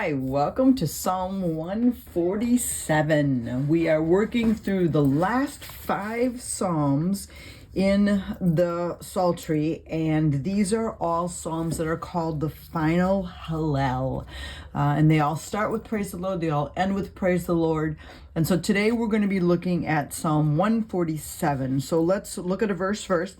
Hi, welcome to Psalm 147. We are working through the last 5 Psalms in the Psaltery, and these are all Psalms that are called the final Hallel. And they all start with praise the Lord, they all end with praise the Lord. And so today we're going to be looking at Psalm 147. So let's look at a verse first,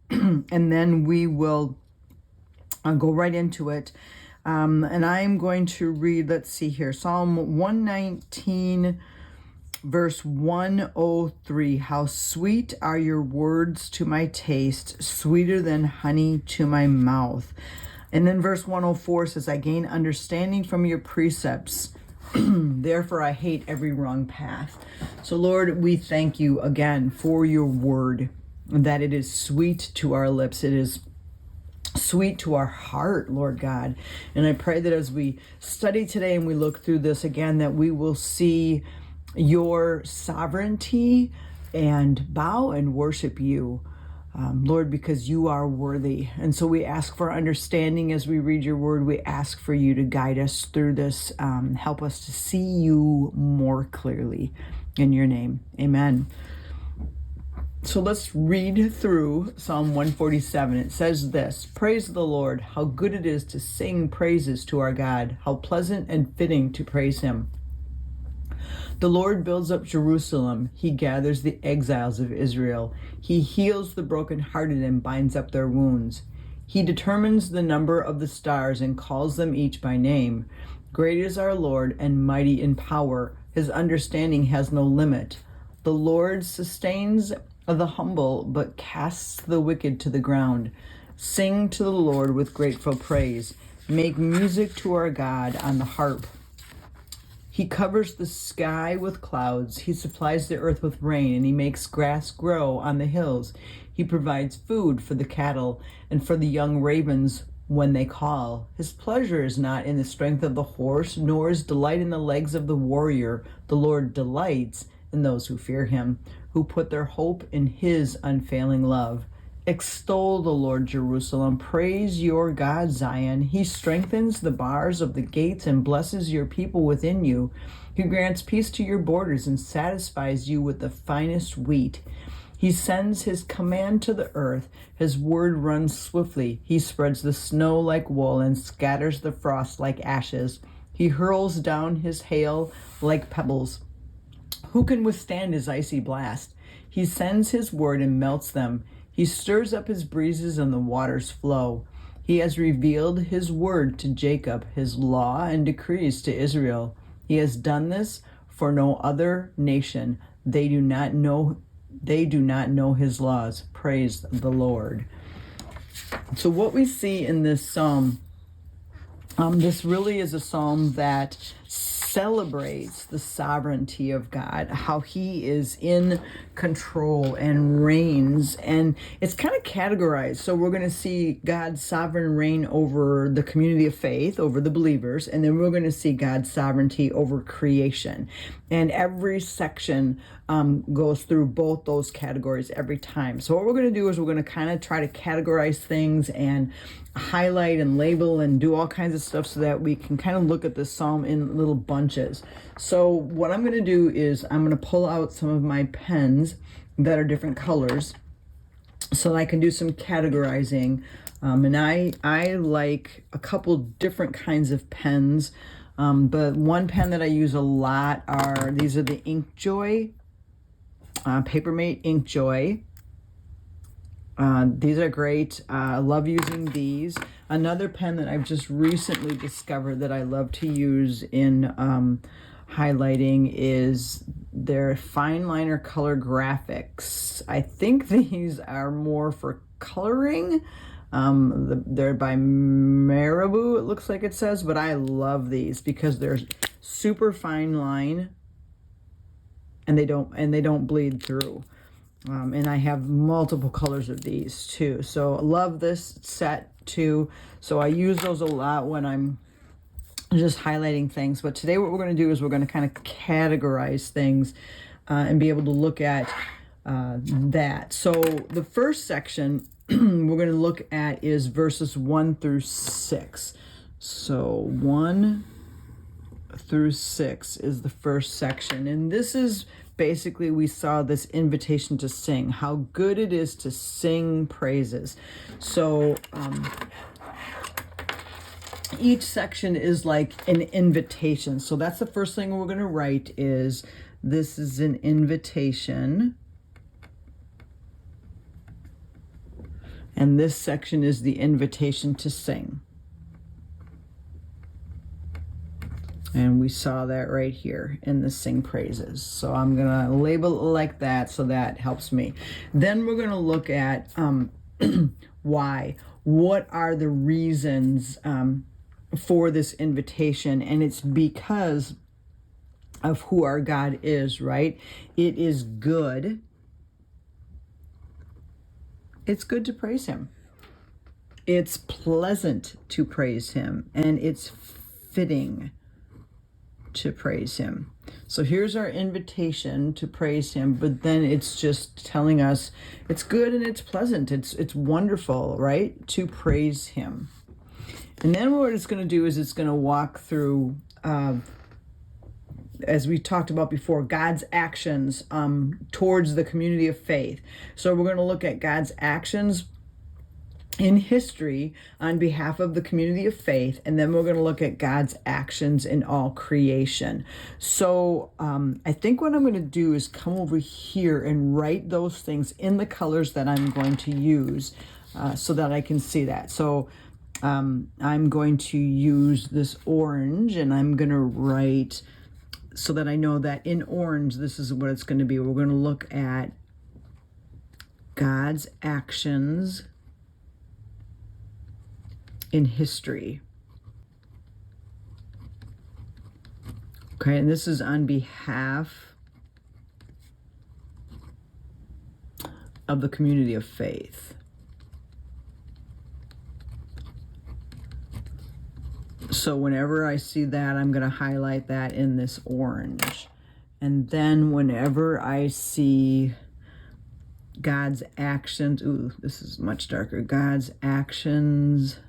and then we will go right into it. And I'm going to read, let's see here, Psalm 119, verse 103. How sweet are your words to my taste, sweeter than honey to my mouth. And then verse 104 says, I gain understanding from your precepts. Therefore, I hate every wrong path. So, Lord, we thank you again for your word, that it is sweet to our lips. It is sweet to our heart, Lord God. And I pray that as we study today and we look through this again, that we will see your sovereignty and bow and worship you, Lord, because you are worthy. And so we ask for understanding as we read your word. We ask for you to guide us through this. Help us to see you more clearly. In your name, amen. So let's read through Psalm 147. It says this: Praise the Lord, how good it is to sing praises to our God, how pleasant and fitting to praise him. The Lord builds up Jerusalem. He gathers the exiles of Israel. He heals the brokenhearted and binds up their wounds. He determines the number of the stars and calls them each by name. Great is our Lord and mighty in power. His understanding has no limit. The Lord sustains the humble, but casts the wicked to the ground. Sing to the Lord with grateful praise. Make music to our God on the harp. He covers the sky with clouds. He supplies the earth with rain, and he makes grass grow on the hills. He provides food for the cattle and for the young ravens when they call. His pleasure is not in the strength of the horse, nor is delight in the legs of the warrior. The Lord delights in those who fear him, who put their hope in his unfailing love. Extol the Lord, Jerusalem. Praise your God, Zion. He strengthens the bars of the gates and blesses your people within you. He grants peace to your borders and satisfies you with the finest wheat. He sends his command to the earth. His word runs swiftly. He spreads the snow like wool and scatters the frost like ashes. He hurls down his hail like pebbles. Who can withstand his icy blast? He sends his word and melts them. He stirs up his breezes and the waters flow. He has revealed his word to Jacob, his law and decrees to Israel. He has done this for no other nation. They do not know his laws. Praise the Lord. So what we see in this psalm, this really is a psalm that celebrates the sovereignty of God, how he is in control and reigns, and it's kind of categorized. So we're going to see God's sovereign reign over the community of faith, over the believers, and then we're going to see God's sovereignty over creation. And every section goes through both those categories every time. So what we're going to do is we're going to kind of try to categorize things and highlight and label and do all kinds of stuff so that we can kind of look at this psalm in little bunches. So what I'm going to do is I'm going to pull out some of my pens that are different colors so that I can do some categorizing. And I like a couple different kinds of pens. But one pen that I use a lot these are the InkJoy, Papermate InkJoy. These are great. I love using these. Another pen that I've just recently discovered that I love to use in highlighting is their fine liner color graphics. I think these are more for coloring. They're by Marabou, it looks like it says, but I love these because they're super fine line and they don't bleed through. And I have multiple colors of these too. So I love this set too. So I use those a lot when I'm just highlighting things. But today what we're going to do is we're going to kind of categorize things and be able to look at that. So the first section we're going to look at is verses 1 through 6. So 1 through 6 is the first section. And this is basically, we saw this invitation to sing, how good it is to sing praises. So each section is like an invitation. So that's the first thing we're going to write is, this is an invitation. And this section is the invitation to sing. And we saw that right here in the sing praises. So I'm going to label it like that so that helps me. Then we're going to look at why. What are the reasons for this invitation? And it's because of who our God is, right? It is good. It's good to praise him. It's pleasant to praise him. And it's fitting to praise him. So here's our invitation to praise him, but then it's just telling us it's good and it's pleasant. It's wonderful, right? To praise him. And then what it's going to do is it's going to walk through, as we talked about before, God's actions towards the community of faith. So we're going to look at God's actions in history on behalf of the community of faith, and then we're going to look at God's actions in all creation. So I think what I'm going to do is come over here and write those things in the colors that I'm going to use so that I can see that. So I'm going to use this orange, and I'm going to write so that I know that in orange, this is what it's going to be. We're going to look at God's actions in history. Okay, and this is on behalf of the community of faith. So whenever I see that, I'm going to highlight that in this orange. And then whenever I see God's actions, ooh, this is much darker, God's actions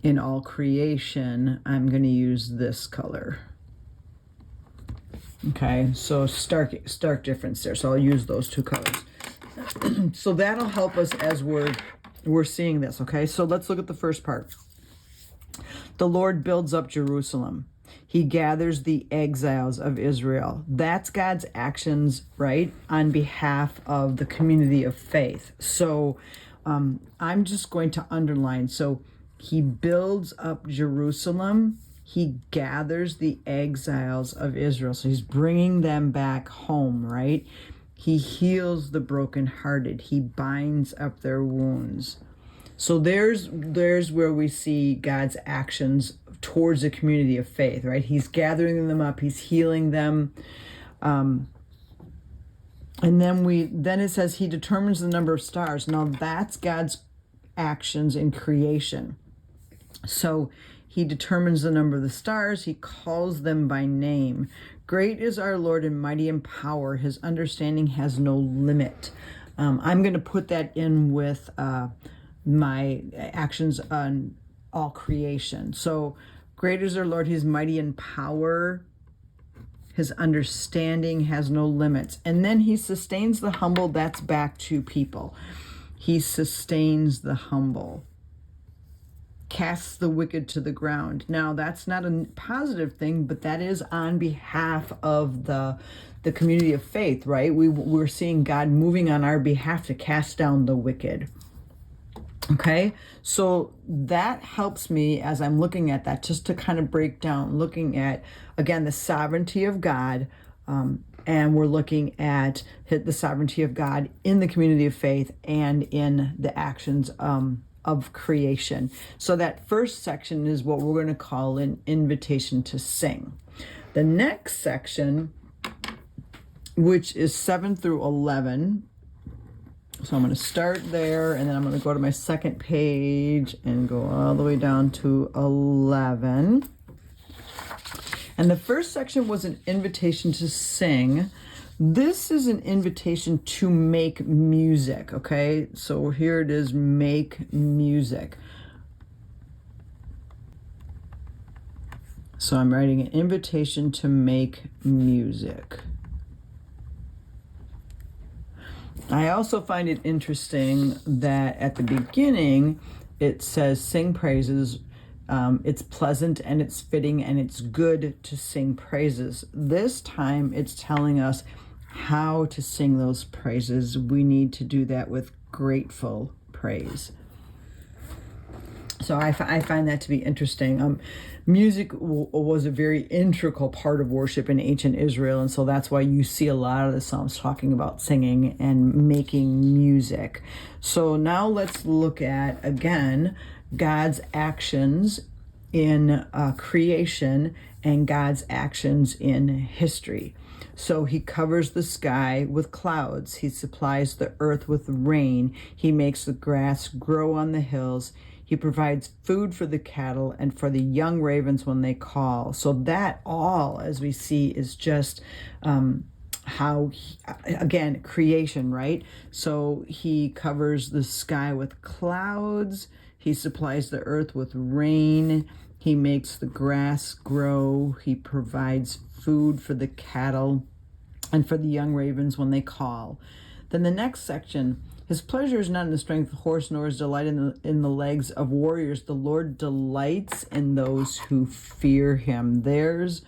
in all creation, I'm going to use this color. Okay, so stark difference there. So I'll use those two colors. So that'll help us as we're seeing this. Okay, so let's look at the first part. The Lord builds up Jerusalem. He gathers the exiles of Israel. That's God's actions, right, on behalf of the community of faith. So I'm just going to underline. So he builds up Jerusalem. He gathers the exiles of Israel. So he's bringing them back home, right? He heals the brokenhearted. He binds up their wounds. So there's where we see God's actions towards the community of faith, right? He's gathering them up. He's healing them. And then it says he determines the number of stars. Now that's God's actions in creation. So he determines the number of the stars. He calls them by name. Great is our Lord and mighty in power. His understanding has no limit. I'm going to put that in with my actions on all creation. So great is our Lord. He's mighty in power. His understanding has no limits. And then he sustains the humble. That's back to people. He sustains the humble. Casts the wicked to the ground. Now, that's not a positive thing, but that is on behalf of the community of faith, right? We're seeing God moving on our behalf to cast down the wicked. Okay, so that helps me as I'm looking at that, just to kind of break down, looking at, again, the sovereignty of God, and we're looking at the sovereignty of God in the community of faith and in the actions of creation. So that first section is what we're going to call an invitation to sing. The next section, which is 7 through 11, so I'm going to start there, and then I'm going to go to my second page and go all the way down to 11. And the first section was an invitation to sing. This is an invitation to make music, okay? So here it is, make music. So I'm writing an invitation to make music. I also find it interesting that at the beginning it says sing praises. It's pleasant and it's fitting and it's good to sing praises. This time it's telling us how to sing those praises. We need to do that with grateful praise. So I find that to be interesting. Music was a very integral part of worship in ancient Israel, and so that's why you see a lot of the Psalms talking about singing and making music. So now let's look at, again, God's actions in creation and God's actions in history. So he covers the sky with clouds. He supplies the earth with rain. He makes the grass grow on the hills. He provides food for the cattle and for the young ravens when they call. So that all, as we see, is just how, again, creation, right? So he covers the sky with clouds. He supplies the earth with rain. He makes the grass grow. He provides food for the cattle and for the young ravens when they call. Then the next section, his pleasure is not in the strength of horse, nor his delight in the legs of warriors. The Lord delights in those who fear him. There's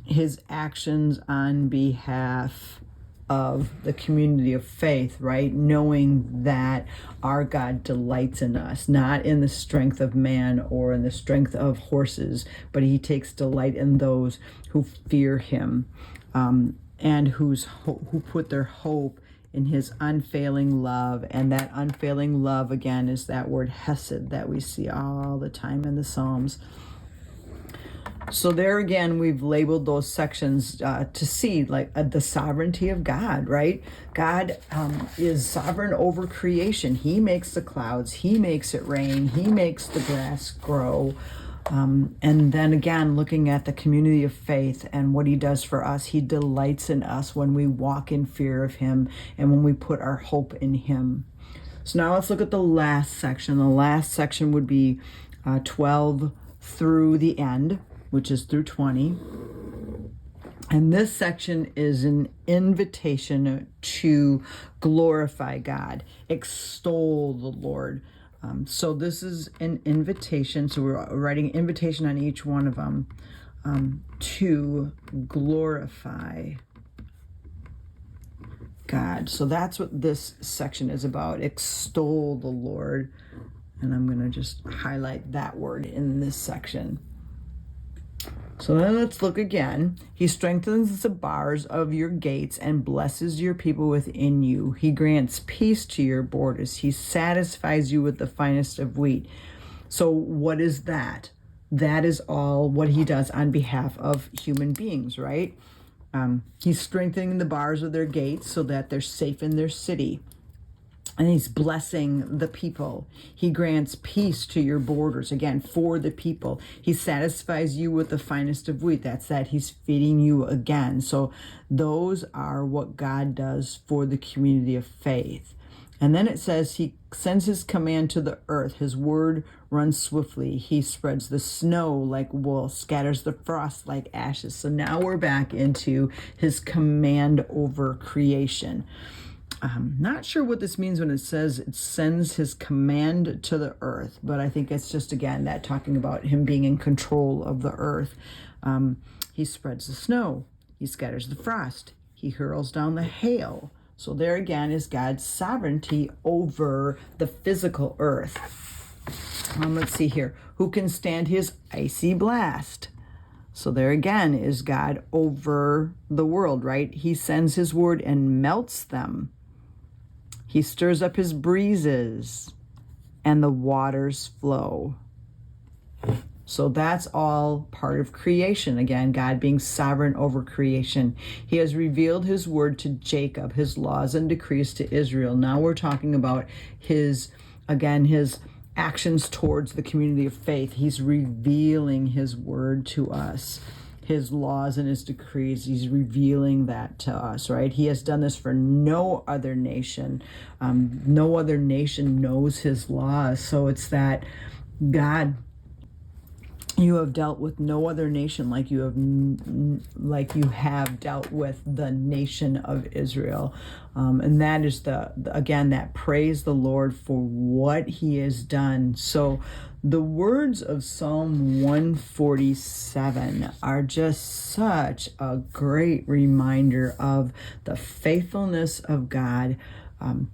his actions on behalf of the community of faith, right? Knowing that our God delights in us, not in the strength of man or in the strength of horses, but he takes delight in those who fear him, and who put their hope in his unfailing love. And that unfailing love, again, is that word hesed that we see all the time in the Psalms. So there again, we've labeled those sections to see like the sovereignty of God, right? God is sovereign over creation. He makes the clouds. He makes it rain. He makes the grass grow. And then again, looking at the community of faith and what he does for us, he delights in us when we walk in fear of him and when we put our hope in him. So now let's look at the last section. The last section would be 12 through the end, which is through 20. And this section is an invitation to glorify God, extol the Lord. So this is an invitation. So we're writing invitation on each one of them to glorify God. So that's what this section is about. Extol the Lord. And I'm going to just highlight that word in this section. So then let's look again. He strengthens the bars of your gates and blesses your people within you. He grants peace to your borders. He satisfies you with the finest of wheat. So what is that? That is all what he does on behalf of human beings, right? He's strengthening the bars of their gates so that they're safe in their city. And he's blessing the people. He grants peace to your borders, again, for the people. He satisfies you with the finest of wheat. That's that he's feeding you again. So those are what God does for the community of faith. And then it says he sends his command to the earth. His word runs swiftly. He spreads the snow like wool, scatters the frost like ashes. So now we're back into his command over creation. Not sure what this means when it says it sends his command to the earth, but I think it's just, again, that talking about him being in control of the earth. He spreads the snow. He scatters the frost. He hurls down the hail. So there again is God's sovereignty over the physical earth. Let's see here. Who can stand his icy blast? So there again is God over the world, right? He sends his word and melts them. He stirs up his breezes and the waters flow. So that's all part of creation. Again, God being sovereign over creation. He has revealed his word to Jacob, his laws and decrees to Israel. Now we're talking about his actions towards the community of faith. He's revealing his word to us. His laws and his decrees, he's revealing that to us, right? He has done this for no other nation. No other nation knows his laws. So it's that God You have dealt with no other nation like you have dealt with the nation of Israel, and that is again that praise the Lord for what He has done. So, the words of Psalm 147 are just such a great reminder of the faithfulness of God, as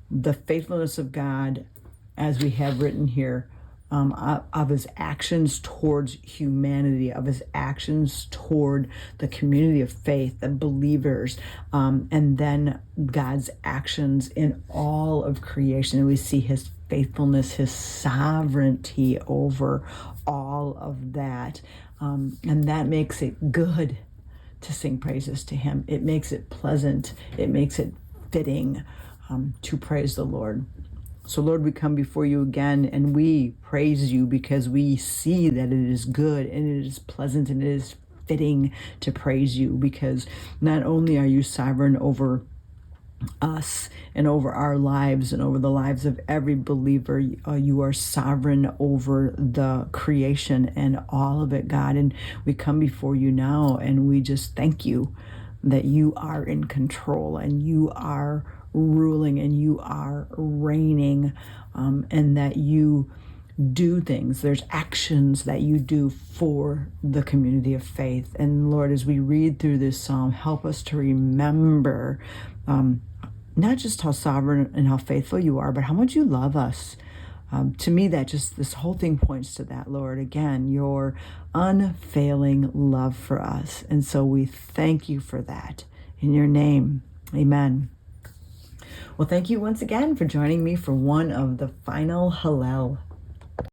we have written here. Of His actions towards humanity, of His actions toward the community of faith, the believers, and then God's actions in all of creation. And we see His faithfulness, His sovereignty over all of that. And that makes it good to sing praises to Him. It makes it pleasant. It makes it fitting to praise the Lord. So, Lord, we come before you again and we praise you because we see that it is good and it is pleasant and it is fitting to praise you, because not only are you sovereign over us and over our lives and over the lives of every believer, you are sovereign over the creation and all of it, God. And we come before you now and we just thank you that you are in control and you are ruling and you are reigning, and that you do things. There's actions that you do for the community of faith. And Lord, as we read through this psalm, help us to remember not just how sovereign and how faithful you are, but how much you love us. To me, that just, this whole thing points to that, Lord. Again, your unfailing love for us. And so we thank you for that. In your name, amen. Well, thank you once again for joining me for one of the final Hallel.